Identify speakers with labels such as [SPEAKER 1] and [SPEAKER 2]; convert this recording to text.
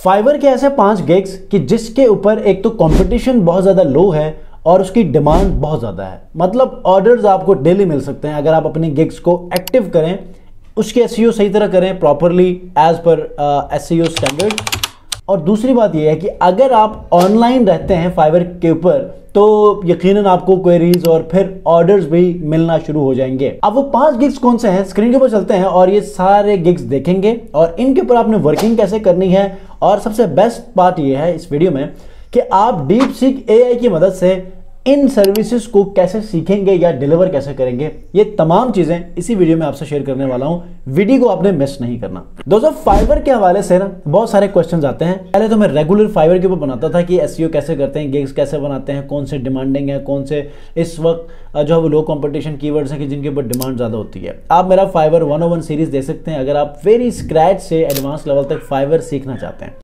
[SPEAKER 1] Fibre के ऐसे 5 gigs कि जिसके ऊपर एक तो कंपटीशन बहुत ज़्यादा लो है और उसकी डिमांड बहुत ज़्यादा है। मतलब ऑर्डर्स आपको डेली मिल सकते हैं अगर आप अपनी गिग्स को एक्टिव करें, उसके एसईओ सही तरह करें properly as per SEO standard. और दूसरी बात यह है कि अगर आप ऑनलाइन रहते हैं फाइवर के ऊपर तो यकीनन आपको क्वेरीज और फिर ऑर्डर्स भी मिलना शुरू हो जाएंगे। अब वो 5 गिग्स कौन से हैं, स्क्रीन के ऊपर चलते हैं और ये सारे गिग्स देखेंगे और इनके ऊपर आपने वर्किंग कैसे करनी है। और सबसे बेस्ट पार्ट ये है इस वीडियो में कि आप डीपसीक एआई की मदद से इन सर्विसेज को कैसे सीखेंगे या डिलीवर कैसे करेंगे, ये तमाम चीजें इसी वीडियो में आपसे शेयर करने वाला हूं। वीडियो को आपने मिस नहीं करना। दोस्तों फाइवर के हवाले से ना बहुत सारे क्वेश्चंस आते हैं। पहले तो मैं रेगुलर फाइवर के ऊपर बनाता था कि एसईओ कैसे करते हैं, गिग्स कैसे बनाते हैं, कौन से डिमांडिंग है, कौन से इस वक्त जो है वो लो कंपटीशन कीवर्ड्स हैं कि जिनके ऊपर डिमांड ज्यादा होती है। आप मेरा फाइवर 101 सीरीज देख सकते हैं अगर आप वेरी स्क्रैच से एडवांस लेवल तक फाइवर सीखना चाहते हैं।